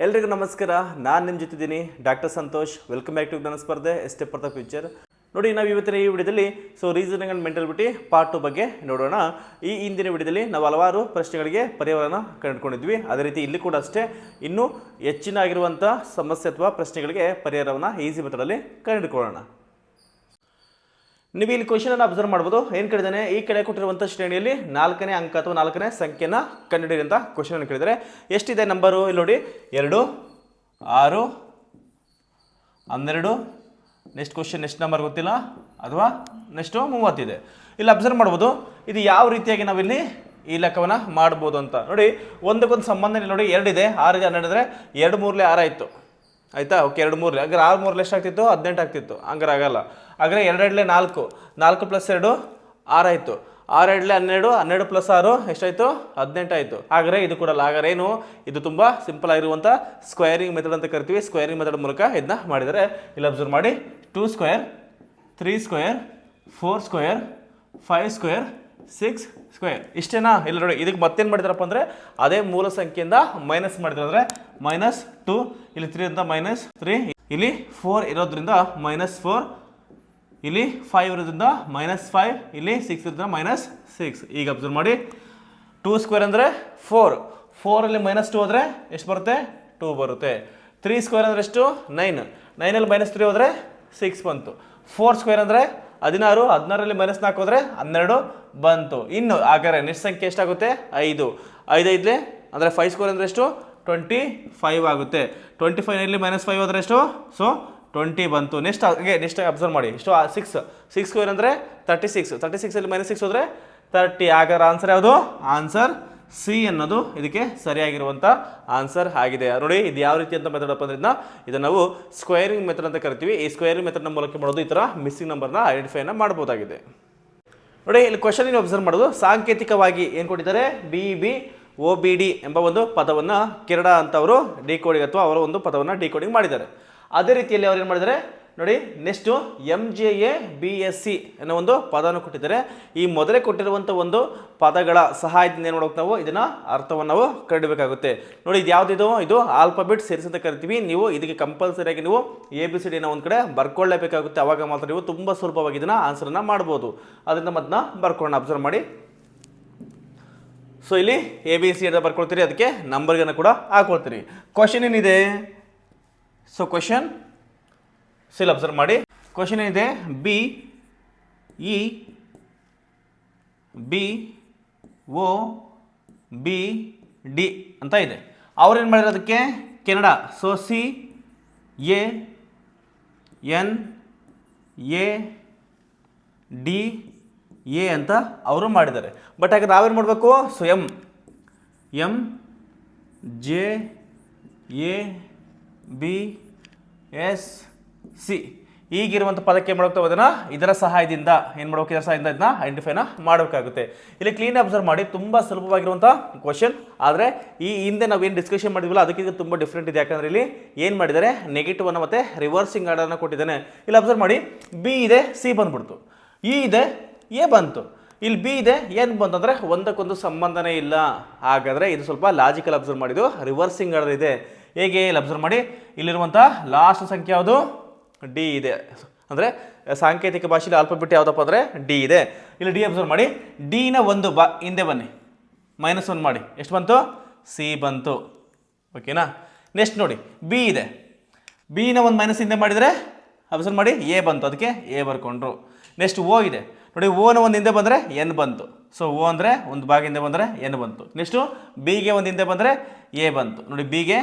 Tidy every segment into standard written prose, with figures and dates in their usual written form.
ಎಲ್ರಿಗೂ ನಮಸ್ಕಾರ. ನಾನು ನಿಮ್ಮ ಜೊತೆದ್ದೀನಿ doctor Santosh. Welcome back to ಜ್ಞಾನ ಸ್ಪರ್ಧೆ ಸ್ಟೆಪ್ ಫಾರ್ ದ ಫ್ಯೂಚರ್. ನೋಡಿ, ನಾವು ಇವತ್ತಿನ ಈ ವಿಡಿಯೋದಲ್ಲಿ ರೀಸನಿಂಗ್ ಆ್ಯಂಡ್ ಮೆಂಟಾಲಿಟಿ ಪಾರ್ಟ್ 2 ಬಗ್ಗೆ ನೋಡೋಣ. ಈ ಹಿಂದಿನ ವಿಡಿಯೋದಲ್ಲಿ ನಾವು ಹಲವಾರು ಪ್ರಶ್ನೆಗಳಿಗೆ ಪರಿಹಾರನ ಕಂಡುಕೊಂಡಿದ್ವಿ. ಅದೇ ರೀತಿ ಇಲ್ಲಿ ಕೂಡ ಅಷ್ಟೇ ಇನ್ನೂ ಹೆಚ್ಚಿನಾಗಿರುವಂಥ ಸಮಸ್ಯೆ ಅಥವಾ ಪ್ರಶ್ನೆಗಳಿಗೆ ಪರಿಹಾರವನ್ನು ಈಸಿ ಮೆಥಡಲ್ಲಿ ಕಂಡುಕೊಳ್ಳೋಣ. ನೀವು ಇಲ್ಲಿ ಕ್ವಶನ್ ಅಬ್ಸರ್ವ್ ಮಾಡ್ಬೋದು. ಏನು ಕೇಳಿದಾನೆ, ಈ ಕೆಳಗೆ ಕೊಟ್ಟಿರುವಂಥ ಶ್ರೇಣಿಯಲ್ಲಿ 4ನೇ ಅಂಕ ಅಥವಾ 4ನೇ ಸಂಖ್ಯೆನ ಕಂಡುಹಿಡಿಯಿರಿ ಅಂತ ಕ್ವಶನ್ ಕೇಳಿದರೆ ಎಷ್ಟಿದೆ ನಂಬರು ಇಲ್ಲಿ ನೋಡಿ, 2, 6, 12. ನೆಕ್ಸ್ಟ್ ಕ್ವಶನ್ ಎಷ್ಟು ನಂಬರ್ ಗೊತ್ತಿಲ್ಲ, ಅಥವಾ ನೆಕ್ಸ್ಟು 30 ಇದೆ. ಇಲ್ಲಿ ಅಬ್ಸರ್ವ್ ಮಾಡ್ಬೋದು ಇದು ಯಾವ ರೀತಿಯಾಗಿ ನಾವಿಲ್ಲಿ ಈ ಲೆಕ್ಕವನ್ನು ಮಾಡ್ಬೋದು ಅಂತ. ನೋಡಿ, ಒಂದಕ್ಕೊಂದು ಸಂಬಂಧ ನೋಡಿ, 2 ಇದೆ, 6 ಇದೆ, 12 ಅಂದರೆ 2 3 6 ಆಯಿತು. ಆಯಿತಾ? ಓಕೆ, 2 3 ಹಾಗಾದ್ರೆ 6 3 ಎಷ್ಟಾಗ್ತಿತ್ತು? 18 ಆಗ್ತಿತ್ತು. ಹಂಗಾರೆ ಆಗಲ್ಲ. ಹಾಗಾದ್ರೆ 2 2 4, 4 + 2 6 ಆಯಿತು. 6 2 12, 12 + 6 ಎಷ್ಟಾಯಿತು? 18 ಆಯಿತು. ಹಾಗಾದ್ರೆ ಇದು ಕೊಡಲ್ಲ. ಹಾಗಾದ್ರೆ ಏನು, ಇದು ತುಂಬ ಸಿಂಪಲ್ ಆಗಿರುವಂಥ ಸ್ಕ್ವೇರಿಂಗ್ ಮೆಥಡ್ ಅಂತ ಕರಿತೀವಿ. ಸ್ಕ್ವೇರಿಂಗ್ ಮೆಥಡ್ ಮೂಲಕ ಇದನ್ನ ಮಾಡಿದರೆ ಇಲ್ಲಿ ಅಬ್ಸರ್ವ್ ಮಾಡಿ, 2 square, 3 square, 4 square, 5 square, 6 square. ಇಷ್ಟೇನಾ? ಇಲ್ಲ ನೋಡಿ, ಇದಕ್ಕೆ ಮತ್ತೇನು ಮಾಡಿದಾರಪ್ಪ ಅಂದರೆ ಅದೇ ಮೂಲ ಸಂಖ್ಯೆಯಿಂದ ಮೈನಸ್ ಮಾಡಿದ್ರೆ ಅಂದರೆ -2, ಇಲ್ಲಿ 3 ಅಂತ -3, ಇಲ್ಲಿ 4 ಇರೋದ್ರಿಂದ -4, ಇಲ್ಲಿ 5 ಇರೋದ್ರಿಂದ -5, ಇಲ್ಲಿ 6 ಇರೋದ್ರಿಂದ -6. ಈಗ ಅಬ್ಸರ್ವ್ ಮಾಡಿ, 2 ಸ್ಕ್ವೇರ್ ಅಂದರೆ 4, 4ಅಲ್ಲಿ -2 ಹೋದರೆ ಎಷ್ಟು ಬರುತ್ತೆ? 2 ಬರುತ್ತೆ. 3 ಸ್ಕ್ವೇರ್ ಅಂದರೆ ಎಷ್ಟು? 9, 9ಅಲ್ಲಿ -3 ಹೋದರೆ 6 ಬಂತು. 4 ಸ್ಕ್ವೇರ್ ಅಂದರೆ 16, 16ರಲ್ಲಿ -4 ಹೋದರೆ 12 ಬಂತು. ಇನ್ನು ಹಾಗಾದ್ರೆ ನೆಕ್ಸ್ಟ್ ಸಂಖ್ಯೆ ಎಷ್ಟಾಗುತ್ತೆ? 5, 5 ಐದಲೇ ಅಂದರೆ 5 ಸ್ಕ್ವೇರ್ ಅಂದರೆ ಎಷ್ಟು? 25 ಆಗುತ್ತೆ. 25ನಲ್ಲಿ -5 ಹೋದರೆ ಎಷ್ಟು? ಸೊ 20 ಬಂತು. ನೆಕ್ಸ್ಟ್ ಅಬ್ಸರ್ವ್ ಮಾಡಿ, ಎಷ್ಟು? 6 ಸ್ಕ್ವೇರ್ ಅಂದರೆ 36, 36ಅಲ್ಲಿ -6 ಹೋದರೆ 30. ಹಾಗಾದ್ರೆ ಆನ್ಸರ್ ಯಾವುದು? ಆನ್ಸರ್ ಸಿ ಅನ್ನೋದು ಇದಕ್ಕೆ ಸರಿಯಾಗಿರುವಂಥ ಆನ್ಸರ್ ಆಗಿದೆ. ನೋಡಿ, ಇದು ಯಾವ ರೀತಿ ಅಂತ ಮೆಥಡ್ ಅಂದ್ರೆ ಇದನ್ನು ನಾವು ಸ್ಕ್ವೇರಿಂಗ್ ಮೆಥಡ್ ಅಂತ ಕರಿತೀವಿ. ಈ ಸ್ಕ್ವೇರಿಂಗ್ ಮೆಥಡ್ನ ಮೂಲಕ ಮಾಡೋದು ಈ ಥರ ಮಿಸ್ಸಿಂಗ್ ನಂಬರ್ನ ಐಡೆಂಟಿಫೈನ ಮಾಡ್ಬೋದಾಗಿದೆ. ನೋಡಿ, ಇಲ್ಲಿ ಕ್ವಶನ್ ನೀವು ಅಬ್ಸರ್ವ್ ಮಾಡೋದು, ಸಾಂಕೇತಿಕವಾಗಿ ಏನು ಕೊಟ್ಟಿದ್ದಾರೆ? BBOBD ಎಂಬ ಒಂದು ಪದವನ್ನು ಕೆನಡಾ ಅಂತವರು ಡಿಕೋಡಿಂಗ್ ಅಥವಾ ಅವರ ಒಂದು ಪದವನ್ನು ಡಿಕೋಡಿಂಗ್ ಮಾಡಿದ್ದಾರೆ. ಅದೇ ರೀತಿಯಲ್ಲಿ ಅವ್ರು ಏನು ಮಾಡಿದ್ದಾರೆ ನೋಡಿ, ನೆಕ್ಸ್ಟು MJABSC ಅನ್ನೋ ಒಂದು ಪದವನ್ನು ಕೊಟ್ಟಿದ್ದಾರೆ. ಈ ಮೊದಲೇ ಕೊಟ್ಟಿರುವಂಥ ಒಂದು ಪದಗಳ ಸಹಾಯದಿಂದ ಏನು ಮಾಡೋಕೆ ನಾವು ಇದನ್ನು ಅರ್ಥವನ್ನು ನಾವು ಕಂಡುಬೇಕಾಗುತ್ತೆ. ನೋಡಿ, ಇದು ಯಾವುದಿದು? ಇದು ಆಲ್ಫಾಬೆಟ್ ಸೇರಿಸಿ ಅಂತ ಕರಿತೀವಿ. ನೀವು ಇದಕ್ಕೆ ಕಂಪಲ್ಸರಿಯಾಗಿ ನೀವು ABCD ಒಂದು ಕಡೆ ಬರ್ಕೊಳ್ಳೇಬೇಕಾಗುತ್ತೆ. ಅವಾಗ ಮಾತ್ರ ನೀವು ತುಂಬ ಸುಲಭವಾಗಿ ಇದನ್ನು ಆನ್ಸರನ್ನು ಮಾಡ್ಬೋದು. ಅದರಿಂದ ಮತ್ತನ್ನ ಬರ್ಕೊಳ್ಳೋಣ. ಅಬ್ಸರ್ವ್ ಮಾಡಿ, ಸೊ ಇಲ್ಲಿ ABC ಅಂತ ಬರ್ಕೊಳ್ತೀರಿ, ಅದಕ್ಕೆ ನಂಬರ್ಗನ್ನು ಕೂಡ ಹಾಕೊಳ್ತೀರಿ. ಕ್ವಶನ್ ಏನಿದೆ? ಸೊ ಕ್ವಶನ್ ಇಲ್ಲಿ ಅಬ್ಸರ್ವ್ ಮಾಡಿ, ಕ್ವಶನ್ ಏನಿದೆ? BEBOBD ಅಂತ ಇದೆ. ಅವ್ರೇನು ಮಾಡಿದ್ರು ಅದಕ್ಕೆ? ಕೆನಡಾ. ಸೊ CANADA ಅಂತ ಅವರು ಮಾಡಿದ್ದಾರೆ. ಬಟ್ ಹಾಗೆ ನಾವೇನು ಮಾಡಬೇಕು? ಸೊ MJABSC ಈಗಿರುವಂಥ ಪದಕ್ಕೆ ಮಾಡೋಗ್ತಾವೆ ಅದನ್ನು ಇದರ ಸಹಾಯದಿಂದ ಏನು ಮಾಡಬೇಕು? ಇದರ ಸಹಾಯದಿಂದ ಇದನ್ನ ಐಡೆಂಟಿಫೈನ ಮಾಡಬೇಕಾಗುತ್ತೆ. ಇಲ್ಲಿ ಕ್ಲೀನ್ ಅಬ್ಸರ್ವ್ ಮಾಡಿ, ತುಂಬ ಸುಲಭವಾಗಿರುವಂಥ ಕ್ವಶನ್. ಆದರೆ ಈ ಹಿಂದೆ ನಾವೇನು ಡಿಸ್ಕಷನ್ ಮಾಡಿದ್ವಲ್ಲ ಅದಕ್ಕಿಂತ ತುಂಬ ಡಿಫ್ರೆಂಟ್ ಇದೆ. ಯಾಕಂದರೆ ಇಲ್ಲಿ ಏನು ಮಾಡಿದ್ದಾರೆ? ನೆಗೆಟಿವನ್ನು ಮತ್ತು ರಿವರ್ಸಿಂಗ್ ಆರ್ಡರ್ನ ಕೊಟ್ಟಿದ್ದಾನೆ. ಇಲ್ಲಿ ಅಬ್ಸರ್ವ್ ಮಾಡಿ, B ಇದೆ, C ಬಂದ್ಬಿಡ್ತು. E ಇದೆ, A ಬಂತು. ಇಲ್ಲಿ B ಇದೆ, ಏನು ಬಂತಂದರೆ ಒಂದಕ್ಕೊಂದು ಸಂಬಂಧನೇ ಇಲ್ಲ. ಹಾಗಾದರೆ ಇದು ಸ್ವಲ್ಪ ಲಾಜಿಕಲ್ ಅಬ್ಸರ್ವ್ ಮಾಡಿದ್ದು ರಿವರ್ಸಿಂಗ್ ಆರ್ಡರ್ ಇದೆ. ಹೇಗೆ? ಇಲ್ಲಿ ಅಬ್ಸರ್ವ್ ಮಾಡಿ, ಇಲ್ಲಿರುವಂಥ ಲಾಸ್ಟ್ ಸಂಖ್ಯೆ ಯಾವುದು? D ಇದೆ. ಅಂದರೆ ಸಾಂಕೇತಿಕ ಭಾಷೆಯಲ್ಲಿ ಆಲ್ಫಾಬೆಟ್ ಯಾವುದಪ್ಪ ಅಂದರೆ D ಇದೆ. ಇಲ್ಲಿ D ಅಬ್ಸರ್ವ್ ಮಾಡಿ, Dನ ಒಂದು ಹಿಂದೆ ಬನ್ನಿ, -1 ಮಾಡಿ, ಎಷ್ಟು ಬಂತು? C ಬಂತು. ಓಕೆನಾ? ನೆಕ್ಸ್ಟ್ ನೋಡಿ, B ಇದೆ, Bನ ಒಂದು ಮೈನಸ್ ಹಿಂದೆ ಮಾಡಿದರೆ ಅಬ್ಸರ್ವ್ ಮಾಡಿ A ಬಂತು, ಅದಕ್ಕೆ A ಬರ್ಕೊಂಡ್ರು. ನೆಕ್ಸ್ಟ್ O ಇದೆ, ನೋಡಿ ಓನ ಒಂದು ಹಿಂದೆ ಬಂದರೆ N ಬಂತು. ಸೊ O ಅಂದರೆ ಒಂದು ಭಾಗ ಹಿಂದೆ ಬಂದರೆ N ಬಂತು. ನೆಕ್ಸ್ಟು Bಗೆ ಒಂದು ಹಿಂದೆ ಬಂದರೆ A ಬಂತು. ನೋಡಿ Bಗೆ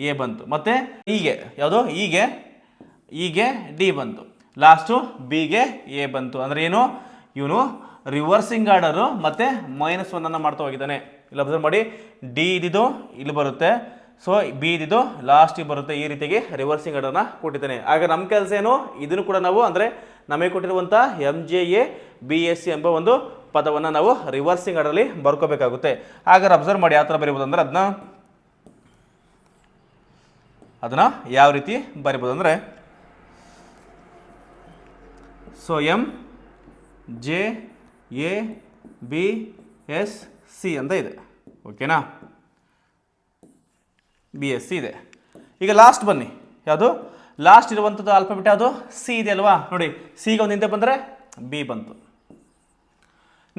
A ಬಂತು. ಮತ್ತು ಹೀಗೆ ಯಾವುದು? ಹೀಗೆ D ಬಂತು. ಲಾಸ್ಟು Bಗೆ A ಬಂತು. ಅಂದರೆ ಏನು? ಇವನು ರಿವರ್ಸಿಂಗ್ ಆರ್ಡರು ಮತ್ತು -1 ಮಾಡ್ತಾ ಹೋಗಿದ್ದಾನೆ. ಇಲ್ಲಿ ಅಬ್ಸರ್ವ್ ಮಾಡಿ, D ಇದ್ದಿದ್ದು ಇಲ್ಲಿ ಬರುತ್ತೆ, ಸೊ B ಇದ್ದಿದ್ದು ಲಾಸ್ಟಿಗೆ ಬರುತ್ತೆ. ಈ ರೀತಿಯಾಗಿ ರಿವರ್ಸಿಂಗ್ ಆರ್ಡರ್ನ ಕೊಟ್ಟಿದ್ದಾನೆ. ಆಗ ನಮ್ಮ ಕೆಲಸ ಏನು? ಇದನ್ನು ಕೂಡ ನಾವು ಅಂದರೆ ನಮಗೆ ಕೊಟ್ಟಿರುವಂಥ MJABSC ಎಂಬ ಒಂದು ಪದವನ್ನು ನಾವು ರಿವರ್ಸಿಂಗ್ ಆರ್ಡರ್ಲಿ ಬರ್ಕೋಬೇಕಾಗುತ್ತೆ. ಹಾಗಾದ್ರೆ ಅಬ್ಸರ್ವ್ ಮಾಡಿ ಯಾವ ಥರ ಬರೀಬೋದು ಅಂದರೆ ಅದನ್ನು ಯಾವ ರೀತಿ ಬರಿಬೋದು ಅಂದರೆ, ಸೊ MJABSC ಅಂತ ಇದೆ. ಓಕೆನಾ? BSC ಇದೆ. ಈಗ ಲಾಸ್ಟ್ ಬನ್ನಿ, ಯಾವುದು ಲಾಸ್ಟ್ ಇರುವಂಥದ್ದು ಆಲ್ಫಾಬೆಟ್ ಯಾವುದು? ಸಿ ಇದೆ ಅಲ್ವಾ? ನೋಡಿ ಸಿಗೆ ಒಂದು ಹಿಂದೆ ಬಂದರೆ ಬಿ ಬಂತು.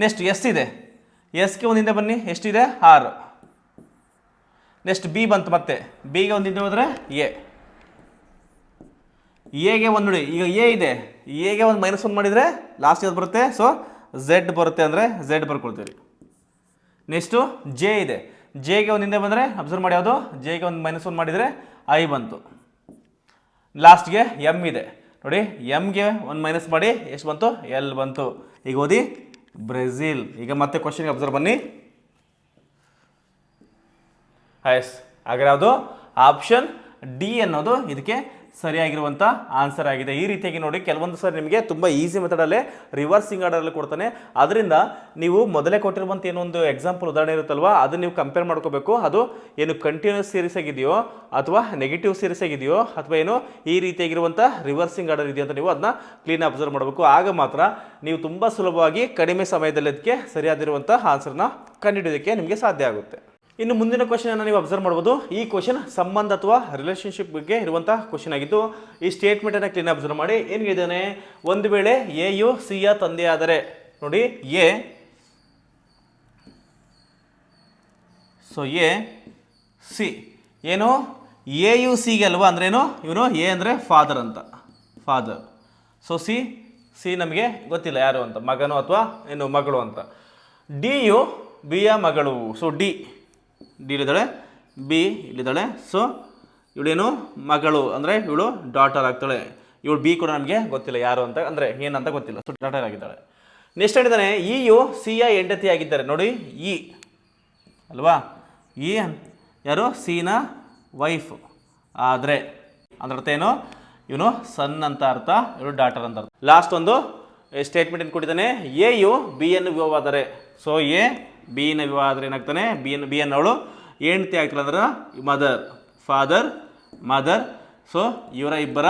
ನೆಕ್ಸ್ಟ್ ಎಸ್ ಇದೆ, ಎಸ್ಗೆ ಒಂದು ಹಿಂದೆ ಬನ್ನಿ, ಎಷ್ಟಿದೆ? 6. ನೆಕ್ಸ್ಟ್ ಬಿ ಬಂತು, ಮತ್ತೆ ಬಿಗೆ ಒಂದು ಹಿಂದೆ ಹೋದರೆ ಎಗೆ ಒಂದು ನೋಡಿ, ಈಗ ಎ ಇದೆ, ಎಗೆ ಒಂದು -1 ಮಾಡಿದರೆ ಲಾಸ್ಟ್ ಯಾವ್ದು ಬರುತ್ತೆ? ಸೊ ಝೆಡ್ ಬರುತ್ತೆ, ಅಂದರೆ ಝೆಡ್ ಬರ್ಕೊಳ್ತೀವಿ. ನೆಕ್ಸ್ಟು ಜೆ ಇದೆ, ಜೆಗೆ ಒಂದು ಹಿಂದೆ ಬಂದರೆ ಅಬ್ಸರ್ವ್ ಮಾಡಿ, ಯಾವುದು? ಜೆಗೆ ಒಂದು -1 ಮಾಡಿದರೆ ಐ ಬಂತು. ಲಾಸ್ಟ್ಗೆ ಎಮ್ ಇದೆ ನೋಡಿ, ಎಮ್ಗೆ ಒಂದು ಮೈನಸ್ ಮಾಡಿ ಎಷ್ಟು ಬಂತು? ಎಲ್ ಬಂತು. ಈಗ ಓದಿ ಬ್ರೆಜಿಲ್. ಈಗ ಮತ್ತೆ ಕ್ವಶನ್ಗೆ ಅಬ್ಸರ್ವ್ ಬನ್ನಿ. ಎಸ್, ಹಾಗಾದ್ರೆ ಯಾವುದು? ಆಪ್ಷನ್ ಡಿ ಅನ್ನೋದು ಇದಕ್ಕೆ ಸರಿಯಾಗಿರುವಂಥ ಆನ್ಸರ್ ಆಗಿದೆ. ಈ ರೀತಿಯಾಗಿ ನೋಡಿ, ಕೆಲವೊಂದು ಸರಿ ನಿಮಗೆ ತುಂಬ ಈಸಿ ಮೆಥಡಲ್ಲೇ ರಿವರ್ಸಿಂಗ್ ಆರ್ಡರಲ್ಲಿ ಕೊಡ್ತಾನೆ. ಅದರಿಂದ ನೀವು ಮೊದಲೇ ಕೊಟ್ಟಿರುವಂಥ ಏನೊಂದು ಎಕ್ಸಾಂಪಲ್ ಉದಾಹರಣೆ ಇರುತ್ತಲ್ವಾ, ಅದನ್ನು ನೀವು ಕಂಪೇರ್ ಮಾಡ್ಕೋಬೇಕು. ಅದು ಏನು ಕಂಟಿನ್ಯೂಸ್ ಸೀರೀಸ್ ಆಗಿದೆಯೋ ಅಥವಾ ನೆಗೆಟಿವ್ ಸೀರೀಸ್ ಆಗಿದೆಯೋ ಅಥವಾ ಏನು ಈ ರೀತಿಯಾಗಿರುವಂಥ ರಿವರ್ಸಿಂಗ್ ಆರ್ಡರ್ ಇದೆಯೋ ಅಂತ ನೀವು ಅದನ್ನ ಕ್ಲೀನ್ ಅಬ್ಸರ್ವ್ ಮಾಡಬೇಕು. ಆಗ ಮಾತ್ರ ನೀವು ತುಂಬ ಸುಲಭವಾಗಿ ಕಡಿಮೆ ಸಮಯದಲ್ಲಿ ಅದಕ್ಕೆ ಸರಿಯಾದಿರುವಂಥ ಆನ್ಸರ್ನ ಕಂಡುಹಿಡಿಯೋದಕ್ಕೆ ನಿಮಗೆ ಸಾಧ್ಯ ಆಗುತ್ತೆ. ಇನ್ನು ಮುಂದಿನ ಕ್ವಶನ್ ಅನ್ನು ನೀವು ಅಬ್ಸರ್ವ್ ಮಾಡ್ಬೋದು. ಈ ಕ್ವಶನ್ ಸಂಬಂಧ ಅಥವಾ ರಿಲೇಶನ್ಶಿಪ್ ಬಗ್ಗೆ ಇರುವಂತಹ ಕ್ವಶನ್ ಆಗಿದ್ದು, ಈ ಸ್ಟೇಟ್ಮೆಂಟ್ ಅನ್ನು ಕ್ಲೀನ್ ಅಬ್ಸರ್ವ್ ಮಾಡಿ. ಏನು ಹೇಳಿದ್ದಾನೆ? ಒಂದು ವೇಳೆ ಎ ಯು ಸಿ ಯ ತಂದೆ ಆದರೆ, ನೋಡಿ ಎ, ಸೊ ಎ ಸಿ ಏನು ಎ ಯು ಸಿಗೆ ಅಲ್ವಾ? ಅಂದ್ರೆ ಏನು? ಇವನು ಎ ಅಂದರೆ ಫಾದರ್ ಅಂತ, ಫಾದರ್. ಸೊ ಸಿ ನಮಗೆ ಗೊತ್ತಿಲ್ಲ ಯಾರು ಅಂತ, ಮಗನು ಅಥವಾ ಏನು ಮಗಳು ಅಂತ. ಡಿ ಯು ಬಿ ಯ ಮಗಳು, ಸೊ ಡಿ ಇಲ್ಲಿದ್ದಾಳೆ, ಬಿ ಇಲ್ಲಿದ್ದಾಳೆ. ಸೊ ಇವಳೇನು ಮಗಳು ಅಂದರೆ ಇವಳು ಡಾಟರ್ ಆಗ್ತಾಳೆ. ಇವಳು ಬಿ ಕೂಡ ನಮಗೆ ಗೊತ್ತಿಲ್ಲ ಯಾರು ಅಂತ, ಅಂದರೆ ಏನಂತ ಗೊತ್ತಿಲ್ಲ. ಸೊ ಡಾಟರ್ ಆಗಿದ್ದಾಳೆ. ನೆಕ್ಸ್ಟ್ ಹೇಳಿದ್ದಾನೆ ಇ ಯು ಸಿ ಯ ಹೆಂಡತಿ ಆಗಿದ್ದಾರೆ. ನೋಡಿ ಇ ಅಲ್ವಾ? ಇ ಯಾರು? ಸಿನ ವೈಫ್ ಆದರೆ, ಅಂದ್ರೆ ಅರ್ಥ ಏನು? ಇವನು ಸನ್ ಅಂತ ಅರ್ಥ, ಇವಳು ಡಾಟರ್ ಅಂತ ಅರ್ಥ. ಲಾಸ್ಟ್ ಒಂದು ಸ್ಟೇಟ್ಮೆಂಟ್ ಏನು ಕೊಟ್ಟಿದ್ದಾನೆ? ಎ ಯು ಬಿ ಯನ್ನು ವಿವಾಹವಾದರೆ. ಸೊ ಎ ಬಿನ ವಿವಾಹ ಆದರೆ ಏನಾಗ್ತಾನೆ? ಬಿ ಅನ್ನೋಳು ಹೆಂಡತಿ ಆಗ್ತಾಳೆ, ಅಂದ್ರೆ ಮದರ್, ಫಾದರ್, ಮದರ್. ಸೊ ಇವರ ಇಬ್ಬರ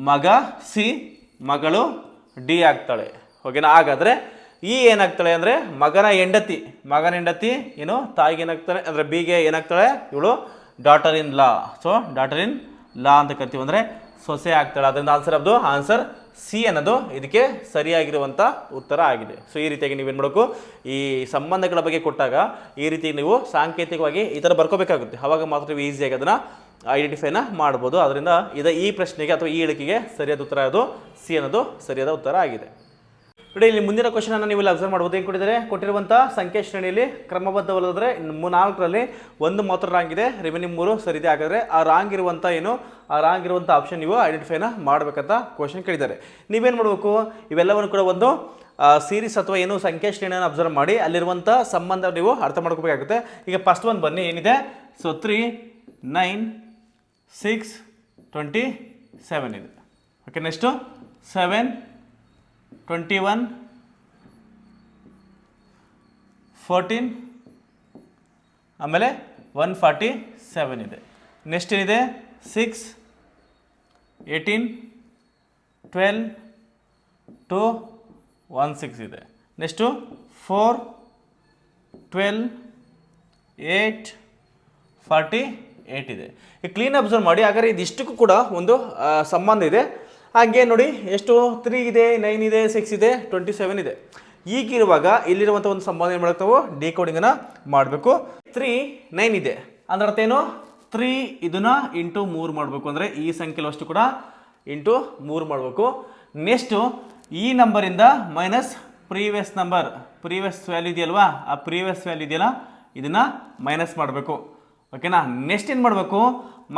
ಮಗ ಸಿ, ಮಗಳು ಡಿ ಆಗ್ತಾಳೆ. ಓಕೆನಾ? ಹಾಗಾದರೆ ಈ ಏನಾಗ್ತಾಳೆ ಅಂದರೆ ಮಗನ ಹೆಂಡತಿ ಏನು ತಾಯಿಗೆ ಏನಾಗ್ತಾಳೆ ಅಂದರೆ ಬಿಗೆ ಏನಾಗ್ತಾಳೆ? ಇವಳು daughter in law. So daughter in law ಅಂತ ಕರಿತೀವಿ, ಅಂದರೆ ಸೊಸೆ ಆಗ್ತಾಳೆ. ಅದರಿಂದ ಆನ್ಸರ್ ಸಿ ಅನ್ನೋದು ಇದಕ್ಕೆ ಸರಿಯಾಗಿರುವಂಥ ಉತ್ತರ ಆಗಿದೆ. ಸೊ ಈ ರೀತಿಯಾಗಿ ನೀವೇನು ಮಾಡಬೇಕು? ಈ ಸಂಬಂಧಗಳ ಬಗ್ಗೆ ಕೊಟ್ಟಾಗ ಈ ರೀತಿ ನೀವು ಸಾಂಕೇತಿಕವಾಗಿ ಈ ಥರ ಬರ್ಕೋಬೇಕಾಗುತ್ತೆ. ಆವಾಗ ಮಾತ್ರ ನೀವು ಈಸಿಯಾಗಿ ಅದನ್ನು ಐಡೆಂಟಿಫೈನ ಮಾಡ್ಬೋದು. ಅದರಿಂದ ಈ ಪ್ರಶ್ನೆಗೆ ಅಥವಾ ಈ ಹೇಳಿಕೆಗೆ ಸರಿಯಾದ ಉತ್ತರ ಅದು ಸಿ ಅನ್ನೋದು ಸರಿಯಾದ ಉತ್ತರ ಆಗಿದೆ. ನೋಡಿ, ಇಲ್ಲಿ ಮುಂದಿನ ಕ್ವಶನ್ ಅನ್ನು ನೀವು ಇಲ್ಲಿ ಅಬ್ಸರ್ವ್ ಮಾಡ್ಬೋದು. ಏನು ಕೊಟ್ಟಿದ್ದಾರೆ? ಕೊಟ್ಟಿರುವಂಥ ಸಂಖ್ಯೆ ಶ್ರೇಣಿಯಲ್ಲಿ ಕ್ರಮಬದ್ಧವಲ್ಲದ್ರೆ 4ರಲ್ಲಿ ಒಂದು ಮಾತ್ರ ರಾಂಗ್ ಇದೆ, ರಿಮೈನಿಂಗ್ 3 ಸರಿದೆ. ಹಾಗಾದರೆ ಆ ರಾಂಗ್ ಇರುವಂಥ ಆಪ್ಷನ್ ನೀವು ಐಡೆಂಟಿಫೈನ ಮಾಡಬೇಕಂತ ಕ್ವಶನ್ ಕೇಳಿದ್ದಾರೆ. ನೀವೇನು ಮಾಡಬೇಕು? ಇವೆಲ್ಲವನ್ನು ಕೂಡ ಒಂದು ಸೀರೀಸ್ ಅಥವಾ ಏನು ಸಂಖ್ಯೆ ಶ್ರೇಣಿಯನ್ನು ಅಬ್ಸರ್ವ್ ಮಾಡಿ ಅಲ್ಲಿರುವಂಥ ಸಂಬಂಧ ನೀವು ಅರ್ಥ ಮಾಡ್ಕೋಬೇಕಾಗುತ್ತೆ. ಈಗ ಫಸ್ಟ್ ಒಂದು ಬನ್ನಿ, ಏನಿದೆ? ಸೊ 3, 9, 6, 27 ಇದೆ. ಓಕೆ, ನೆಕ್ಸ್ಟು 7, 21, 14, ಆಮೇಲೆ 147 ಇದೆ. ನೆಕ್ಸ್ಟ್ ಏನಿದೆ? 6, 18, 12, 2, 16 ಇದೆ. ನೆಕ್ಸ್ಟು 4, 12, 8, 48 ಇದೆ. ಈ ಕ್ಲೀನ್ ಅಬ್ಸರ್ವ್ ಮಾಡಿ. ಹಾಗಾದರೆ ಇದಿಷ್ಟಕ್ಕೂ ಕೂಡ ಒಂದು ಸಂಬಂಧ ಇದೆ. ಹಾಗೆ ನೋಡಿ, ಎಷ್ಟು? 3 ಇದೆ, 9 ಇದೆ, 6 ಇದೆ, 27 ಇದೆ. ಈಗಿರುವಾಗ ಇಲ್ಲಿರುವಂಥ ಒಂದು ಸಂಬಂಧ ಏನು ಮಾಡ್ತಾವೆ? ಡಿಕೋಡಿಂಗನ್ನು ಮಾಡಬೇಕು. 3, 9 ಇದೆ ಅಂದ್ರೆ ಅರ್ಥ ಏನು? 3 ಇದನ್ನು ಇಂಟು 3 ಮಾಡಬೇಕು, ಅಂದರೆ ಈ ಸಂಖ್ಯೆಲು ಅಷ್ಟು ಕೂಡ ಇಂಟು 3 ಮಾಡಬೇಕು. ನೆಕ್ಸ್ಟು ಈ ನಂಬರಿಂದ ಮೈನಸ್ ಪ್ರೀವಿಯಸ್ ವ್ಯಾಲ್ಯೂ ಇದೆಯಲ್ವಾ? ಆ ಪ್ರೀವಿಯಸ್ ವ್ಯಾಲ್ಯೂ ಇದೆಯಲ್ಲ, ಇದನ್ನು ಮೈನಸ್ ಮಾಡಬೇಕು. ಓಕೆನಾ? ನೆಕ್ಸ್ಟ್ ಏನು ಮಾಡಬೇಕು?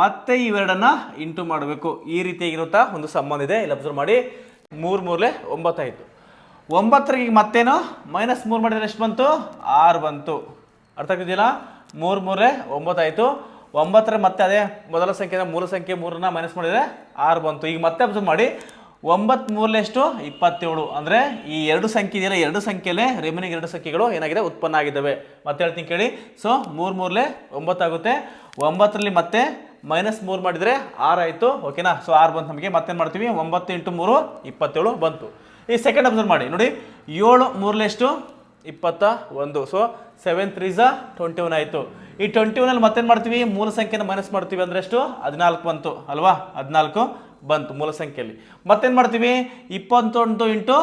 ಮತ್ತೆ ಇವೆರಡನ್ನು ಇಂಟು ಮಾಡಬೇಕು. ಈ ರೀತಿಯಾಗಿರುತ್ತಾ ಒಂದು ಸಂಬಂಧ ಇದೆ. ಇಲ್ಲಿ ಅಬ್ಸರ್ವ್ ಮಾಡಿ. 3 3 9 ಆಯಿತು. 9ರಿಗೆ ಮತ್ತೇನು? -3 ಮಾಡಿದರೆ ಎಷ್ಟು ಬಂತು? 6 ಬಂತು. ಅರ್ಥ ಆಗ್ತಿದೆಯಲ್ಲ? 3 3 9 ಆಯಿತು. 9ರ ಮತ್ತೆ ಅದೇ ಮೊದಲ ಸಂಖ್ಯೆ ಮೂಲ ಸಂಖ್ಯೆ 3ನ ಮೈನಸ್ ಮಾಡಿದರೆ 6 ಬಂತು. ಈಗ ಮತ್ತೆ ಅಬ್ಸರ್ವ್ ಮಾಡಿ. 9 3 ಎಷ್ಟು? 27. ಅಂದರೆ ಈ ಎರಡು ಸಂಖ್ಯೆ ಇದೆಯಲ್ಲ, ಎರಡು ಸಂಖ್ಯೆಯಲ್ಲೇ ರಿಮೈನಿಂಗ್ ಎರಡು ಸಂಖ್ಯೆಗಳು ಏನಾಗಿದೆ? ಉತ್ಪನ್ನ ಆಗಿದ್ದಾವೆ. ಮತ್ತೆ ಹೇಳ್ತೀನಿ ಕೇಳಿ. ಸೊ 3 3 9 ಆಗುತ್ತೆ. 9ರಲ್ಲಿ ಮತ್ತೆ -3 ಮಾಡಿದರೆ 6 ಆಯಿತು. ಓಕೆನಾ? ಸೊ 6 ಬಂತು ನಮಗೆ. ಮತ್ತೇನು ಮಾಡ್ತೀವಿ? 9 × 3 27 ಬಂತು. ಈ ಸೆಕೆಂಡ್ ಅಬ್ಸರ್ವ್ ಮಾಡಿ. ನೋಡಿ, 7 3 ಎಷ್ಟು? 21. ಸೊ 7 3 21 ಆಯಿತು. ಈ 21 ಮತ್ತೇನು ಮಾಡ್ತೀವಿ, ಮೂಲ ಸಂಖ್ಯೆನ ಮೈನಸ್ ಮಾಡ್ತೀವಿ ಅಂದರೆ ಎಷ್ಟು, 14 ಬಂತು ಅಲ್ವಾ, 14 ಬಂತು ಮೂಲ ಸಂಖ್ಯೆಯಲ್ಲಿ. ಮತ್ತೇನು ಮಾಡ್ತೀವಿ, 21 ಇಂಟು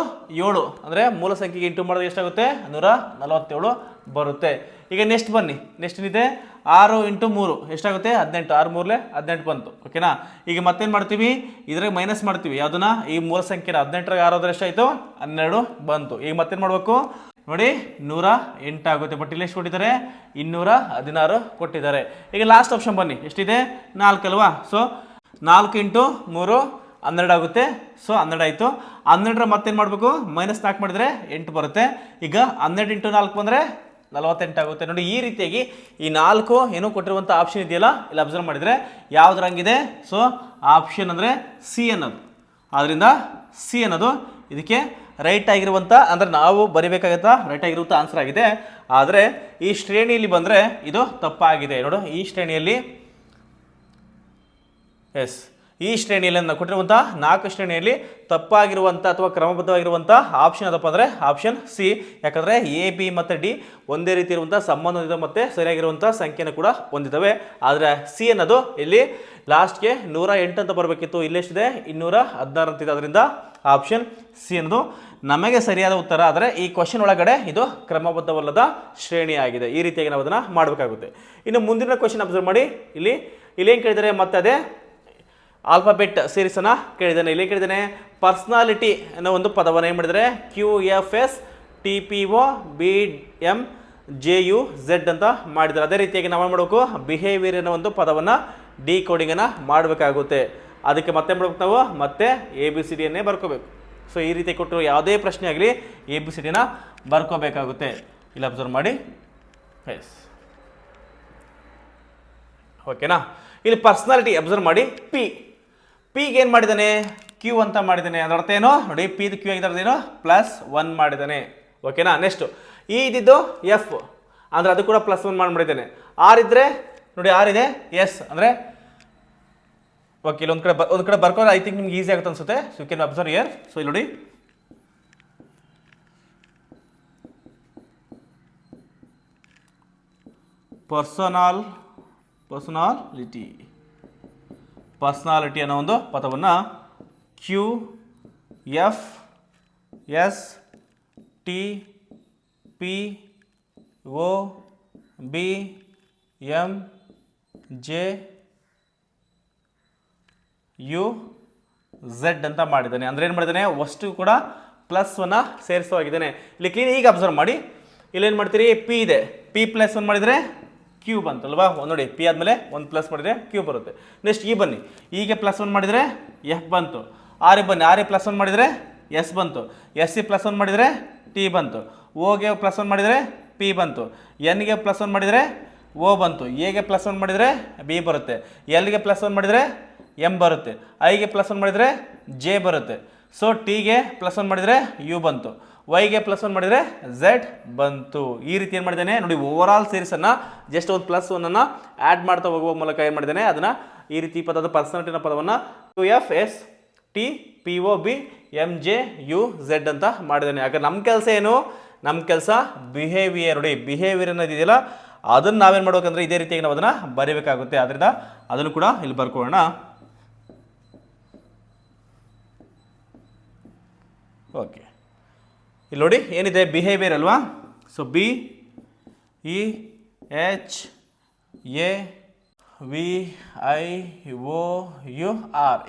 7 ಅಂದರೆ ಮೂಲ ಸಂಖ್ಯೆಗೆ ಇಂಟು ಮಾಡಿದ್ರೆ ಎಷ್ಟಾಗುತ್ತೆ, 147 ಬರುತ್ತೆ. ಈಗ ನೆಕ್ಸ್ಟ್ ಬನ್ನಿ, ನೆಕ್ಸ್ಟ್ ಏನಿದೆ 6 ಇಂಟು 3 ಎಷ್ಟಾಗುತ್ತೆ, 18, 6 3 18 ಬಂತು. ಓಕೆನಾ. ಈಗ ಮತ್ತೇನು ಮಾಡ್ತೀವಿ, ಇದ್ರಾಗ ಮೈನಸ್ ಮಾಡ್ತೀವಿ ಯಾವುದನ್ನ, ಈ ಮೂಲ ಸಂಖ್ಯೆನ 18 6 ಹೋದ್ರೆ ಎಷ್ಟಾಯಿತು, 12 ಬಂತು. ಈಗ ಮತ್ತೇನು ಮಾಡಬೇಕು ನೋಡಿ, 108 ಆಗುತ್ತೆ. ಬಟ್ ಇಲ್ಲಿ ಎಷ್ಟು ಕೊಟ್ಟಿದ್ದಾರೆ, 216 ಕೊಟ್ಟಿದ್ದಾರೆ. ಈಗ ಲಾಸ್ಟ್ ಆಪ್ಷನ್ ಬನ್ನಿ, ಎಷ್ಟಿದೆ 4 ಅಲ್ವಾ. ಸೊ 4 ಇಂಟು 3 12 ಆಗುತ್ತೆ. ಸೊ 12 ಆಯಿತು. 12 ಮತ್ತೇನು ಮಾಡಬೇಕು, -4 ಮಾಡಿದರೆ 8 ಬರುತ್ತೆ. ಈಗ 12 ಇಂಟು 4 ಬಂದರೆ 48 ಆಗುತ್ತೆ. ನೋಡಿ ಈ ರೀತಿಯಾಗಿ ಈ 4 ಏನೋ ಕೊಟ್ಟಿರುವಂಥ ಆಪ್ಷನ್ ಇದೆಯಲ್ಲ, ಇಲ್ಲಿ ಅಬ್ಸರ್ವ್ ಮಾಡಿದರೆ ಯಾವುದ್ರಂಗಿದೆ, ಸೊ ಆಪ್ಷನ್ ಅಂದರೆ ಸಿ ಅನ್ನೋದು. ಆದ್ದರಿಂದ ಸಿ ಅನ್ನೋದು ಇದಕ್ಕೆ ರೈಟ್ ಆಗಿರುವಂಥ, ಅಂದರೆ ನಾವು ಬರಿಬೇಕಾಗತ್ತ ರೈಟ್ ಆಗಿರುವಂಥ ಆನ್ಸರ್ ಆಗಿದೆ. ಆದರೆ ಈ ಶ್ರೇಣಿಯಲ್ಲಿ ಬಂದರೆ ಇದು ತಪ್ಪಾಗಿದೆ. ನೋಡು ಈ ಶ್ರೇಣಿಯಲ್ಲಿ, ಎಸ್ ಈ ಶ್ರೇಣಿಯಲ್ಲಿ ನಾವು ಕೊಟ್ಟಿರುವಂಥ 4 ಶ್ರೇಣಿಯಲ್ಲಿ ತಪ್ಪಾಗಿರುವಂಥ ಅಥವಾ ಕ್ರಮಬದ್ಧವಾಗಿರುವಂಥ ಆಪ್ಷನ್ ಅದಪ್ಪ ಅಂದರೆ ಆಪ್ಷನ್ ಸಿ. ಯಾಕಂದರೆ ಎ ಬಿ ಮತ್ತು ಡಿ ಒಂದೇ ರೀತಿ ಇರುವಂಥ ಸಂಬಂಧ ಹೊಂದಿದೆ ಮತ್ತು ಸರಿಯಾಗಿರುವಂಥ ಸಂಖ್ಯೆನ ಕೂಡ ಹೊಂದಿದ್ದಾವೆ. ಆದರೆ ಸಿ ಅನ್ನೋದು ಇಲ್ಲಿ ಲಾಸ್ಟ್ಗೆ 108 ಅಂತ ಬರಬೇಕಿತ್ತು, ಇಲ್ಲೆಷ್ಟಿದೆ 216 ಅಂತಿದೆ. ಅದರಿಂದ ಆಪ್ಷನ್ ಸಿ ಅನ್ನೋದು ನಮಗೆ ಸರಿಯಾದ ಉತ್ತರ. ಆದರೆ ಈ ಕ್ವಶನ್ ಒಳಗಡೆ ಇದು ಕ್ರಮಬದ್ಧವಲ್ಲದ ಶ್ರೇಣಿ ಆಗಿದೆ. ಈ ರೀತಿಯಾಗಿ ನಾವು ಅದನ್ನು ಮಾಡಬೇಕಾಗುತ್ತೆ. ಇನ್ನು ಮುಂದಿನ ಕ್ವಶನ್ ಅಬ್ಸರ್ವ್ ಮಾಡಿ, ಇಲ್ಲೇನು ಕೇಳಿದರೆ ಮತ್ತೆ ಅದೇ ಆಲ್ಫಾಬೆಟ್ ಸೀರೀಸನ್ನು ಕೇಳಿದ್ದಾನೆ. ಇಲ್ಲಿ ಕೇಳಿದ್ದಾನೆ ಪರ್ಸ್ನಾಲಿಟಿ ಅನ್ನೋ ಒಂದು ಪದವನ್ನು ಏನು ಮಾಡಿದರೆ QFS TPO BM JUZ ಅಂತ ಮಾಡಿದ್ದಾರೆ. ಅದೇ ರೀತಿಯಾಗಿ ನಾವು ಮಾಡಬೇಕು, ಬಿಹೇವಿಯರ್ ಅನ್ನೋ ಒಂದು ಪದವನ್ನು ಡಿಕೋಡಿಂಗನ್ನು ಮಾಡಬೇಕಾಗುತ್ತೆ. ಅದಕ್ಕೆ ಮತ್ತೆ ಮಾಡ್ಬೇಕು, ನಾವು ಮತ್ತೆ ABCDಯನ್ನೇ ಬರ್ಕೋಬೇಕು. ಸೊ ಈ ರೀತಿ ಕೊಟ್ಟರು ಯಾವುದೇ ಪ್ರಶ್ನೆ ಆಗಲಿ ABCDನ ಬರ್ಕೋಬೇಕಾಗುತ್ತೆ. ಇಲ್ಲಿ ಅಬ್ಸರ್ವ್ ಮಾಡಿ, ಎಸ್ ಓಕೆನಾ. ಇಲ್ಲಿ ಪರ್ಸ್ನಾಲಿಟಿ ಅಬ್ಸರ್ವ್ ಮಾಡಿ, ಪಿಗೆ ಏನು ಮಾಡಿದ್ದಾನೆ, ಕ್ಯೂ ಅಂತ ಮಾಡಿದ್ದಾನೆ. ಅದರ ಅರ್ಥ ಏನು ನೋಡಿ, ಪಿ ಕ್ಯೂ ಆಗಿರೋದೇನು +1 ಮಾಡಿದ್ದಾನೆ. ಓಕೆನಾ. ನೆಕ್ಸ್ಟು ಈ ಇದ್ದಿದ್ದು ಎಫ್ ಅಂದರೆ ಅದು ಕೂಡ +1 ಮಾಡಿದ್ದಾನೆ. ಆರ್ ಇದ್ದರೆ ನೋಡಿ, ಆರ್ ಇದೆ ಎಸ್ ಅಂದರೆ ಓಕೆ. ಇಲ್ಲಿ ಒಂದು ಕಡೆ ಬರ್ಕೊಂಡು ಐ ಥಿಂಕ್ ನಿಮ್ಗೆ ಈಸಿ ಆಗುತ್ತೆ ಅನ್ಸುತ್ತೆ. So you can observe here. So ಇಲ್ಲಿ ನೋಡಿ, ಪರ್ಸನಾಲಿಟಿ ಅನ್ನೋ ಒಂದು ಪದವನ್ನು QFS TPO BM JUZ ಅಂತ ಮಾಡಿದ್ದಾನೆ. ಅಂದರೆ ಏನು ಮಾಡಿದ್ದಾನೆ, ವಸ್ತು ಕೂಡ +1 ಸೇರಿಸುವಾಗಿದ್ದಾನೆ. ಇಲ್ಲಿ ಕ್ಲೀನ್ ಈಗ ಅಬ್ಸರ್ವ್ ಮಾಡಿ, ಇಲ್ಲೇನು ಮಾಡ್ತೀರಿ, ಪಿ ಇದೆ, ಪಿ +1 ಮಾಡಿದರೆ ಕ್ಯೂ ಬಂತಲ್ವಾ. ನೋಡಿ ಪಿ ಆದಮೇಲೆ 1 ಪ್ಲಸ್ ಮಾಡಿದರೆ ಕ್ಯೂ ಬರುತ್ತೆ. ನೆಕ್ಸ್ಟ್ ಈ ಬನ್ನಿ, ಈಗ +1 ಮಾಡಿದರೆ ಎಫ್ ಬಂತು. ಆರಿಗೆ ಬನ್ನಿ, ಆರಿಗೆ +1 ಮಾಡಿದರೆ ಎಸ್ ಬಂತು. ಎಸ್ ಸಿ +1 ಮಾಡಿದರೆ ಟಿ ಬಂತು. ಓಗೆ +1 ಮಾಡಿದರೆ ಪಿ ಬಂತು. ಎನ್ಗೆ +1 ಮಾಡಿದರೆ ಓ ಬಂತು. ಎಗೆ +1 ಮಾಡಿದರೆ ಬಿ ಬರುತ್ತೆ. ಎಲ್ಗೆ +1 ಮಾಡಿದರೆ ಎಮ್ ಬರುತ್ತೆ. ಐಗೆ +1 ಮಾಡಿದರೆ ಜೆ ಬರುತ್ತೆ. ಸೊ ಟಿಗೆ +1 ಮಾಡಿದರೆ ಯು ಬಂತು. ವೈಗೆ +1 ಮಾಡಿದರೆ ಝೆಡ್ ಬಂತು. ಈ ರೀತಿ ಏನು ಮಾಡಿದ್ದಾನೆ ನೋಡಿ, ಓವರಾಲ್ ಸೀರೀಸನ್ನು ಜಸ್ಟ್ ಒಂದು +1 ಆ್ಯಡ್ ಮಾಡ್ತಾ ಹೋಗುವ ಮೂಲಕ ಏನು ಮಾಡಿದ್ದಾನೆ, ಅದನ್ನು ಈ ರೀತಿ ಪದದ ಪರ್ಸನಾಲಿಟಿನ ಪದವನ್ನು QFS TPO BMJUZ ಅಂತ ಮಾಡಿದ್ದಾನೆ. ಯಾಕಂದ್ರೆ ನಮ್ಮ ಕೆಲಸ ಏನು, ನಮ್ಮ ಕೆಲಸ ಬಿಹೇವಿಯರ್. ನೋಡಿ ಬಿಹೇವಿಯರ್ ಅನ್ನೋದು ಇದೆಯಲ್ಲ, ಅದನ್ನು ನಾವೇನು ಮಾಡ್ಬೇಕಂದ್ರೆ ಇದೇ ರೀತಿಯಾಗಿ ನಾವು ಅದನ್ನು ಬರೀಬೇಕಾಗುತ್ತೆ. ಆದ್ದರಿಂದ ಅದನ್ನು ಕೂಡ ಇಲ್ಲಿ ಬರ್ಕೊಳ್ಳೋಣ. ಓಕೆ, ಇಲ್ಲಿ ನೋಡಿ ಏನಿದೆ, ಬಿಹೇವಿಯರ್ ಅಲ್ವಾ. ಸೊ BHAVIOUR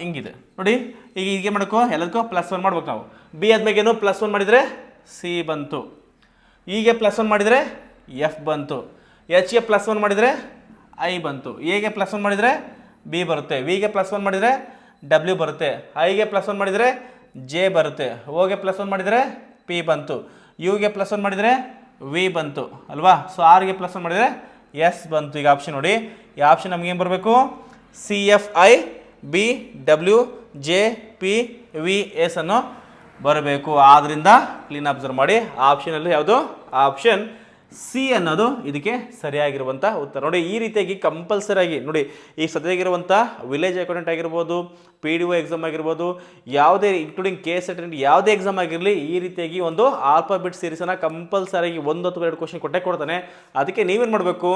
ಹಿಂಗಿದೆ ನೋಡಿ. ಈಗ ಹೀಗೆ ಮಾಡಬೇಕು, ಎಲ್ಲದಕ್ಕೂ +1 ಮಾಡ್ಬೇಕು ನಾವು. ಬಿ ಆದ್ಮೇಗೇನು +1 ಮಾಡಿದರೆ ಸಿ ಬಂತು. ಈಗ +1 ಮಾಡಿದರೆ ಎಫ್ ಬಂತು. ಎಚ್ಗೆ +1 ಮಾಡಿದರೆ ಐ ಬಂತು. ಎಗೆ +1 ಮಾಡಿದರೆ ಬಿ ಬರುತ್ತೆ. ವಿಗೆ +1 ಮಾಡಿದರೆ ಡಬ್ಲ್ಯೂ ಬರುತ್ತೆ. ಐಗೆ +1 ಮಾಡಿದರೆ ಜೆ ಬರುತ್ತೆ. ಓಗೆ +1 ಮಾಡಿದರೆ ಪಿ ಬಂತು. ಯುಗೆ +1 ಮಾಡಿದರೆ ವಿ ಬಂತು ಅಲ್ವಾ. ಸೊ ಆರ್ಗೆ +1 ಮಾಡಿದರೆ ಎಸ್ ಬಂತು. ಈಗ ಆಪ್ಷನ್ ನೋಡಿ, ಈ ಆಪ್ಷನ್ ನಮ್ಗೆ ಏನು ಬರಬೇಕು, CFI BWJPVS ಅನ್ನು ಬರಬೇಕು. ಆದ್ದರಿಂದ ಕ್ಲೀನ್ ಅಬ್ಸರ್ವ್ ಮಾಡಿ, ಆಪ್ಷನಲ್ಲಿ ಯಾವುದು, ಆಪ್ಷನ್ ಸಿ ಅನ್ನೋದು ಇದಕ್ಕೆ ಸರಿಯಾಗಿರುವಂಥ ಉತ್ತರ. ನೋಡಿ ಈ ರೀತಿಯಾಗಿ ಕಂಪಲ್ಸರಿ ಆಗಿ ನೋಡಿ ಈ ಸದ್ಯಗಿರುವಂಥ ವಿಲೇಜ್ ಅಕೌಂಟೆಂಟ್ ಆಗಿರ್ಬೋದು, PDO ಎಕ್ಸಾಮ್ ಆಗಿರ್ಬೋದು, ಯಾವುದೇ ಇನ್ಕ್ಲೂಡಿಂಗ್ KS ಅಟೆಂಡೆಂಟ್ ಯಾವುದೇ ಎಕ್ಸಾಮ್ ಆಗಿರಲಿ, ಈ ರೀತಿಯಾಗಿ ಒಂದು ಆಲ್ಫಾಬೆಟ್ ಸೀರೀಸನ್ನು ಕಂಪಲ್ಸರಿಯಾಗಿ 1 ಅಥವಾ 2 ಕ್ವಶನ್ ಕೊಡ್ತಾನೆ. ಅದಕ್ಕೆ ನೀವೇನು ಮಾಡಬೇಕು,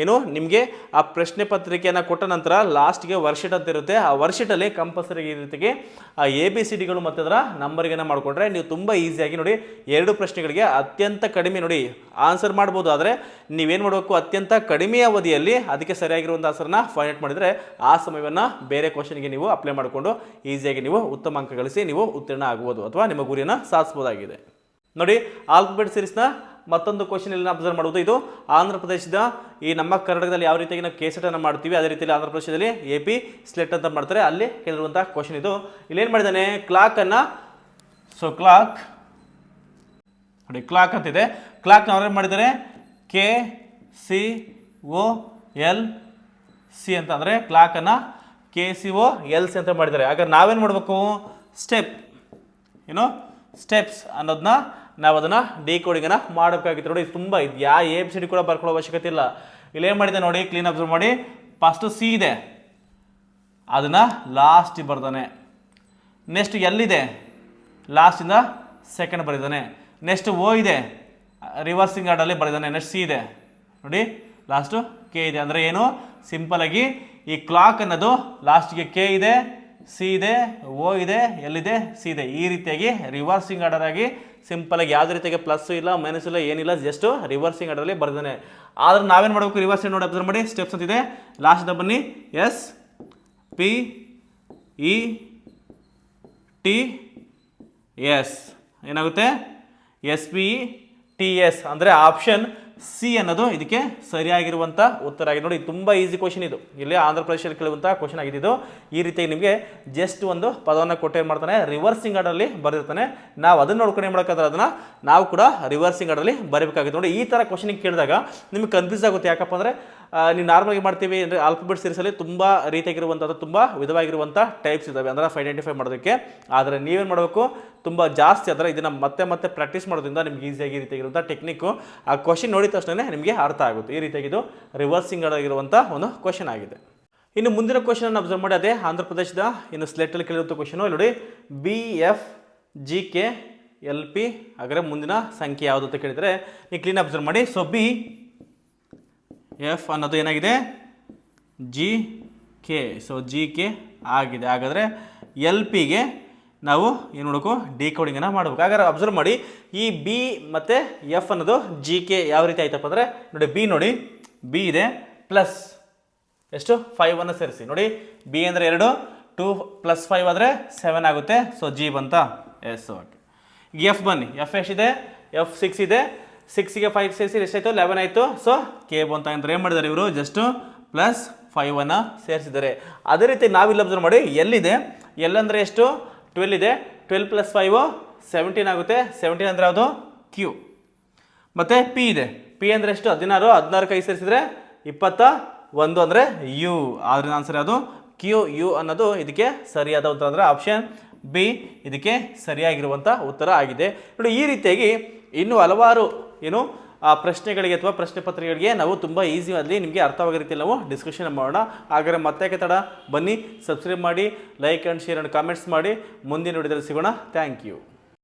ಏನು ನಿಮಗೆ ಆ ಪ್ರಶ್ನೆ ಪತ್ರಿಕೆಯನ್ನು ಕೊಟ್ಟ ನಂತರ ಲಾಸ್ಟ್ಗೆ ವರ್ಕ್ಶೀಟ್ ಅಂತ ಇರುತ್ತೆ, ಆ ವರ್ಕ್ಶೀಟಲ್ಲಿ ಕಂಪಲ್ಸರಿ ಈ ರೀತಿಗೆ ಆ ABCDಗಳು ಮತ್ತು ಅದರ ನಂಬರ್ಗೇನ ಮಾಡಿಕೊಂಡ್ರೆ ನೀವು ತುಂಬ ಈಸಿಯಾಗಿ ನೋಡಿ 2 ಪ್ರಶ್ನೆಗಳಿಗೆ ಅತ್ಯಂತ ಕಡಿಮೆ ನೋಡಿ ಆನ್ಸರ್ ಮಾಡ್ಬೋದು. ಆದರೆ ನೀವೇನು ಮಾಡಬೇಕು, ಅತ್ಯಂತ ಕಡಿಮೆ ಅವಧಿಯಲ್ಲಿ ಅದಕ್ಕೆ ಸರಿಯಾಗಿರುವಂಥ ಆನ್ಸರ್ನ ಫೈಂಡ್ ಔಟ್ ಮಾಡಿದರೆ ಆ ಸಮಯವನ್ನು ಬೇರೆ ಕ್ವಶನ್ಗೆ ನೀವು ಅಪ್ಲೈ ಮಾಡಿಕೊಂಡು ಈಸಿಯಾಗಿ ನೀವು ಉತ್ತಮ ಅಂಕ ಗಳಿಸಿ ನೀವು ಉತ್ತೀರ್ಣ ಆಗ್ಬೋದು ಅಥವಾ ನಿಮ್ಮ ಗುರಿಯನ್ನು ಸಾಧಿಸಬಹುದಾಗಿದೆ. ನೋಡಿ ಆಲ್ಫಾಬೆಟ್ ಸೀರೀಸ್ನ ಮತ್ತೊಂದು ಕ್ವಶನ್ ಇಲ್ಲಿ ಅಬ್ಸರ್ವ್ ಮಾಡುವುದು. ಇದು ಆಂಧ್ರ ಪ್ರದೇಶದ ಈ ನಮ್ಮ ಕರ್ನಾಟಕದಲ್ಲಿ ಯಾವ ರೀತಿಯಾಗಿ ನಾವು KSET ಅನ್ನು ಮಾಡ್ತೀವಿ ಅದೇ ರೀತಿಯಲ್ಲಿ ಆಂಧ್ರ ಪ್ರದೇಶದಲ್ಲಿ AP ಸ್ಲೆಟ್ ಅಂತ ಮಾಡ್ತಾರೆ, ಅಲ್ಲಿ ಕೇಳಿರುವಂಥ ಕ್ವಶನ್ ಇದು. ಇಲ್ಲೇನು ಮಾಡಿದ್ದಾನೆ, ಕ್ಲಾಕನ್ನು ಕ್ಲಾಕ್ ನೋಡಿ ಕ್ಲಾಕ್ ಅಂತಿದೆ, ಕ್ಲಾಕ್ನ ಅವ್ರೇನು ಮಾಡಿದ್ದಾರೆ KCOLC ಅಂತ, ಅಂದರೆ ಕ್ಲಾಕನ್ನು KCOLC ಅಂತ ಮಾಡಿದ್ದಾರೆ. ಹಾಗಾದ್ರೆ ನಾವೇನು ಮಾಡಬೇಕು, ಸ್ಟೆಪ್ಸ್ ಅನ್ನೋದನ್ನ ನಾವು ಅದನ್ನು ಡಿಕೋಡಿಂಗನ್ನು ಮಾಡಬೇಕಾಗಿತ್ತು. ನೋಡಿ ತುಂಬ ಇದು ಯಾವ ABCD ಕೂಡ ಬರ್ಕೊಳ್ಳೋ ಅವಶ್ಯಕತೆ ಇಲ್ಲ. ಇಲ್ಲೇನು ಮಾಡಿದೆ ನೋಡಿ, ಕ್ಲೀನ್ ಅಬ್ಸರ್ವ್ ಮಾಡಿ, ಫಸ್ಟು C ಇದೆ ಅದನ್ನು ಲಾಸ್ಟಿಗೆ ಬರ್ತಾನೆ, ನೆಕ್ಸ್ಟ್ L ಇದೆ ಲಾಸ್ಟಿಂದ ಸೆಕೆಂಡ್ ಬರೀತಾನೆ, ನೆಕ್ಸ್ಟ್ O ಇದೆ ರಿವರ್ಸಿಂಗ್ ಆರ್ಡಲ್ಲಿ ಬರೆದಾನೆ, ನೆಕ್ಸ್ಟ್ C ಇದೆ ನೋಡಿ ಲಾಸ್ಟು K ಇದೆ. ಅಂದರೆ ಏನು, ಸಿಂಪಲ್ ಆಗಿ ಈ ಕ್ಲಾಕ್ ಅನ್ನೋದು ಲಾಸ್ಟಿಗೆ K ಇದೆ, C ಇದೆ, O ಇದೆ, L ಇದೆ, C ಇದೆ, ಈ ರೀತಿಯಾಗಿ ರಿವರ್ಸಿಂಗ್ ಆರ್ಡರ್ ಆಗಿ ಸಿಂಪಲ್ ಆಗಿ ಯಾವುದೇ ರೀತಿಯಾಗಿ ಪ್ಲಸ್ ಇಲ್ಲ ಮೈನಸ್ ಇಲ್ಲ ಏನಿಲ್ಲ, ಜಸ್ಟ್ ರಿವರ್ಸಿಂಗ್ ಆರ್ಡರಲ್ಲಿ ಬರ್ದಾನೆ. ಆದ್ರೆ ನಾವೇನು ಮಾಡಬೇಕು, ರಿವರ್ಸಿಂಗ್ ನೋಡಿ ಅಬ್ಸರ್ವ್ ಮಾಡಿ, ಸ್ಟೆಪ್ಸ್ ಅಂತಿದೆ, ಲಾಸ್ಟ್ ಬನ್ನಿ SPETS ಏನಾಗುತ್ತೆ, SPETS ಅಂದರೆ ಆಪ್ಷನ್ C ಅನ್ನೋದು ಇದಕ್ಕೆ ಸರಿಯಾಗಿರುವಂಥ ಉತ್ತರ ಆಗಿದೆ. ನೋಡಿ ತುಂಬ ಈಸಿ ಕ್ವಶನ್ ಇದು, ಇಲ್ಲಿ ಆಂಧ್ರ ಪ್ರದೇಶದಲ್ಲಿ ಕೇಳುವಂಥ ಕ್ವಶನ್ ಆಗಿದೆ ಇದು. ಈ ರೀತಿಯಾಗಿ ನಿಮಗೆ ಜಸ್ಟ್ ಒಂದು ಪದವನ್ನು ಕೊಟ್ಟು ಏನು ಮಾಡ್ತಾನೆ, ರಿವರ್ಸಿಂಗ್ ಆರ್ಡರಲ್ಲಿ ಬರೆದಿರ್ತಾನೆ. ನಾವು ಅದನ್ನು ನೋಡ್ಕೊಂಡು ಏನು ಮಾಡೋಕ್ಕಾದ್ರೆ ಅದನ್ನು ನಾವು ಕೂಡ ರಿವರ್ಸಿಂಗ್ ಆರ್ಡರಲ್ಲಿ ಬರೀಬೇಕಾಗುತ್ತೆ. ನೋಡಿ ಈ ಥರ ಕ್ವಶನಿಗೆ ಕೇಳಿದಾಗ ನಿಮಗೆ ಕನ್ಫ್ಯೂಸ್ ಆಗುತ್ತೆ. ಯಾಕಪ್ಪ ಅಂದರೆ ನೀವು ನಾರ್ಮಲಾಗಿ ಮಾಡ್ತೀವಿ ಅಂದರೆ ಆಲ್ಫಾಬೆಟ್ ಸೀರೀಸಲ್ಲಿ ತುಂಬ ರೀತಿಯಾಗಿರುವಂಥದ್ದು ತುಂಬ ವಿಧವಾಗಿರುವಂಥ ಟೈಪ್ಸ್ ಇದ್ದಾವೆ ಅಂದರೆ ಐಡೆಂಟಿಫೈ ಮಾಡೋದಕ್ಕೆ. ಆದರೆ ನೀವೇನು ಮಾಡಬೇಕು, ತುಂಬ ಜಾಸ್ತಿ ಆದರೆ ಇದನ್ನು ಮತ್ತೆ ಪ್ರಾಕ್ಟೀಸ್ ಮಾಡೋದ್ರಿಂದ ನಿಮ್ಗೆ ಈಸಿಯಾಗಿ ರೀತಿಯಾಗಿರುವಂಥ ಟೆಕ್ನಿಕ್ಕು ಆ ಕ್ವಶನ್ ನೋಡಿದ ತಕ್ಷಣ ನಿಮಗೆ ಅರ್ಥ ಆಗುತ್ತೆ. ಈ ರೀತಿಯಾಗಿ ಇದು ರಿವರ್ಸಿಂಗ್ ಆಗಿರುವಂಥ ಒಂದು ಕ್ವಶನ್ ಆಗಿದೆ. ಇನ್ನು ಮುಂದಿನ ಕ್ವಶನ್ ಅಬ್ಸರ್ವ್ ಮಾಡಿ, ಅದೇ ಆಂಧ್ರ ಪ್ರದೇಶದ ಇನ್ನು ಸ್ಲೆಟಲ್ಲಿ ಕೇಳಿರುವಂಥ ಕ್ವಶನು. ಇಲ್ಲಿ ನೋಡಿ BFGKLP ಹಾಗಾದರೆ ಮುಂದಿನ ಸಂಖ್ಯೆ ಯಾವುದು ಅಂತ ಕೇಳಿದರೆ ನೀವು ಕ್ಲೀನ್ ಅಬ್ಸರ್ವ್ ಮಾಡಿ. ಸೊ BF ಅನ್ನೋದು ಏನಾಗಿದೆ, GK, ಸೊ GK ಆಗಿದೆ. ಹಾಗಾದರೆ LPಗೆ ನಾವು ಏನು ಮಾಡಬೇಕು, ಡಿಕೋಡಿಂಗನ್ನು ಮಾಡಬೇಕು. ಹಾಗಾದ್ರೆ ಅಬ್ಸರ್ವ್ ಮಾಡಿ, ಈ B ಮತ್ತು F ಅನ್ನೋದು GK ಯಾವ ರೀತಿ ಆಯ್ತಪ್ಪ ಅಂದರೆ ನೋಡಿ, B ಇದೆ ಪ್ಲಸ್ ಎಷ್ಟು 5 ಸೇರಿಸಿ ನೋಡಿ, B ಅಂದರೆ 2, 2 + 5 ಆದರೆ 7 ಆಗುತ್ತೆ. ಸೊ G ಬಂತ, ಎಸ್ ಓಕೆ. F ಬನ್ನಿ, F ಎಷ್ಟಿದೆ, F 6 ಇದೆ, 6ಗೆ 5 ಸೇರಿಸಿ ಎಷ್ಟಾಯಿತು, 11 ಆಯಿತು. ಸೊ K ಬಂತ ಅಂದರೆ ಏನು ಮಾಡಿದ್ದಾರೆ ಇವರು, ಜಸ್ಟ್ +5 ಸೇರಿಸಿದ್ದಾರೆ. ಅದೇ ರೀತಿ ನಾವಿಲ್ಲಿ ಅಬ್ಸರ್ವ್ ಮಾಡಿ, ಎಲ್ಲಿದೆ, ಎಲ್ ಅಂದರೆ ಎಷ್ಟು 12 ಇದೆ, 12 + 5 17 ಆಗುತ್ತೆ. 17 ಅಂದರೆ ಯಾವುದು, Q. ಮತ್ತು P ಇದೆ, P ಅಂದರೆ ಎಷ್ಟು 16, 16ಕ್ಕೆ 5 ಸೇರಿಸಿದ್ರೆ 21 ಅಂದರೆ U. ಆದ್ರೆ ಆನ್ಸರ್ ಯಾವುದು, QU ಅನ್ನೋದು ಇದಕ್ಕೆ ಸರಿಯಾದ ಉತ್ತರ ಅಂದರೆ ಆಪ್ಷನ್ B ಇದಕ್ಕೆ ಸರಿಯಾಗಿರುವಂಥ ಉತ್ತರ ಆಗಿದೆ. ನೋಡಿ ಈ ರೀತಿಯಾಗಿ ಇನ್ನೂ ಹಲವಾರು ಏನು ಆ ಪ್ರಶ್ನೆಗಳಿಗೆ ಅಥವಾ ಪ್ರಶ್ನೆ ಪತ್ರಿಕೆಗಳಿಗೆ ನಾವು ತುಂಬ ಈಸಿಯಾಗಿ ನಿಮಗೆ ಅರ್ಥವಾಗೋ ರೀತಿಯಲ್ಲಿ ನಾವು ಡಿಸ್ಕಷನ್ ಮಾಡೋಣ. ಹಾಗಾದರೆ ಮತ್ತೆ ತಡ ಬನ್ನಿ, ಸಬ್ಸ್ಕ್ರೈಬ್ ಮಾಡಿ, like and share and comments ಮಾಡಿ. ಮುಂದಿನ ವಿಡಿಯೋದಲ್ಲಿ ಸಿಗೋಣ. Thank you.